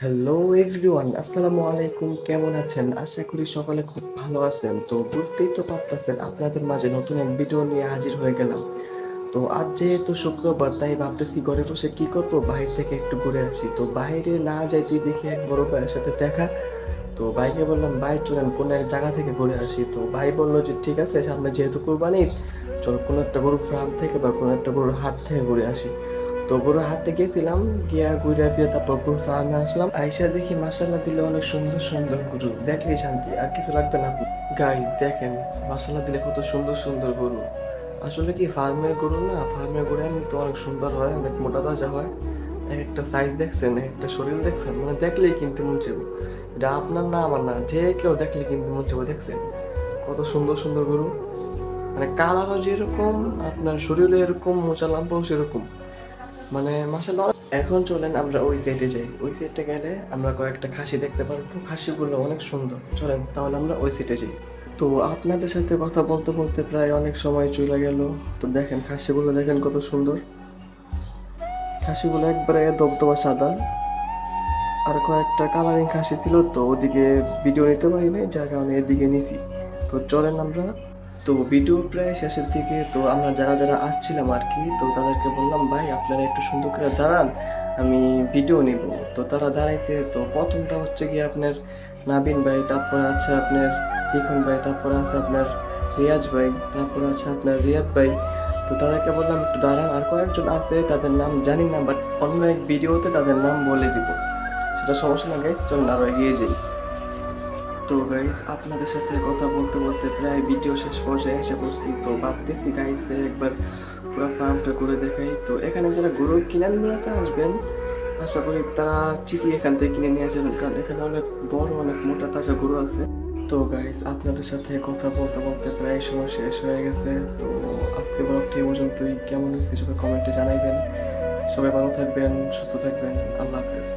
Hello everyone, আসসালামু আলাইকুম। কেমন আছেন? আশা করি সকলে খুব ভালো আছেন। তো বুঝতেই তো পারতেছেন আপনাদের মাঝে নতুন এক ভিডিও নিয়ে হাজির হয়ে গেলাম। তো আজ যেহেতু শুক্রবার, তাই ভাবতেছি ঘরে বসে কি করব, বাহির থেকে একটু ঘুরে আসি। তো বাইরে না যাইতেই দেখি এক বড় ভাইয়ের সাথে দেখা। তো ভাইকে বললাম, ভাই চলেন কোনো এক জায়গা থেকে ঘুরে আসি। তো ভাই বললো যে ঠিক আছে, সামনে যেহেতু কুরবানি, চলো কোনো একটা গরুর ফার্ম থেকে বা কোনো একটা গরুর হাট থেকে ঘুরে আসি। তো গরুর হাটে গেছিলাম, গিয়া ঘুরে ফিরে তারপর গরুর ফার্মে আসলাম। আইসা দেখি মাশাআল্লাহ দিলে অনেক সুন্দর সুন্দর গরু, দেখলেই শান্তি, আর কিছু লাগবে না। গাইস দেখেন, মাশাআল্লাহ দিলে কত সুন্দর সুন্দর গরু। আসলে কি ফার্মের গরু না, ফার্মের গরু এমনি তো অনেক সুন্দর হয়, অনেক মোটা তাজা হয়। এক একটা সাইজ দেখছেন, এক একটা শরীর দেখছেন, মানে দেখলেই কিনতে মন চাইবে। এটা আপনার না আমার না, যে কেউ দেখলে কিনতে মন চাইবে। দেখছেন কত সুন্দর সুন্দর গরু, মানে কালারও যেরকম, আপনার শরীরে এরকম, মোচা লাম্বাও সেরকম, মানে মাশাআল্লাহ। এখন চলেন আমরা ওই সাইডে যাই। ওই সাইডে গেলে আমরা কয়েকটা খাসি দেখতে পারবো, খাসিগুলো অনেক সুন্দর। চলেন তাহলে আমরা ওই সাইডে যাই। তো আপনাদের সাথে কথা বলতে বলতে প্রায় অনেক সময় চলে গেল। তো দেখেন খাসিগুলো, দেখেন কত সুন্দর। খাসিগুলো একবারে দবদবা সাদা। আর কয়েকটা কালারিং খাসি ছিল, তো ওদিকে ভিডিও নিতে পারি নাই, যার কারণে এদিকে নিছি। তো চলেন আমরা, তো ভিডিও প্রায় শেষের দিকে। তো আমরা যারা যারা আসছিলাম আর কি, তো তাদেরকে বললাম, ভাই আপনারা একটু সুন্দর করে দাঁড়ান, আমি ভিডিও নিব। তো তারা দাঁড়াইছে। তো প্রথমটা হচ্ছে গিয়ে আপনার নাবিন ভাই, তারপরে আছে আপনার লিখন ভাই, তারপরে আছে আপনার রিয়াজ ভাই, তারপরে আছে আপনার রিয়াদ ভাই। তো তাদেরকে বললাম একটু দাঁড়ান। আর কয়েকজন আছে, তাদের নাম জানি না, বাট অন্য এক ভিডিওতে তাদের নাম বলে দিব, সেটা সমস্যা না গাইস। চলুন আরো এগিয়ে যাই। তো গাইস আপনাদের সাথে কথা বলতে বলতে প্রায় ভিডিও শেষ পর্যায়ে এসে পড়ছি। তো ভাবতেছি গাইস একবার পুরো ফার্মটা ঘুরে দেখাই। তো এখানে যারা গরু কিনে নিতে আসবেন, আশা করি তারা ঠিকই এখান থেকে কিনে নিয়ে যাবেন, কারণ এখানে অনেক বড়, অনেক মোটা তাজা গরু আছে। তো গাইস আপনাদের সাথে কথা বলতে বলতে প্রায় সময় শেষ হয়ে গেছে। তো আজকে ব্লগটি এই পর্যন্তই। কেমন হয়েছে সবাই কমেন্টে জানাইবেন। সবাই ভালো থাকবেন, সুস্থ থাকবেন। আল্লাহ হাফেজ।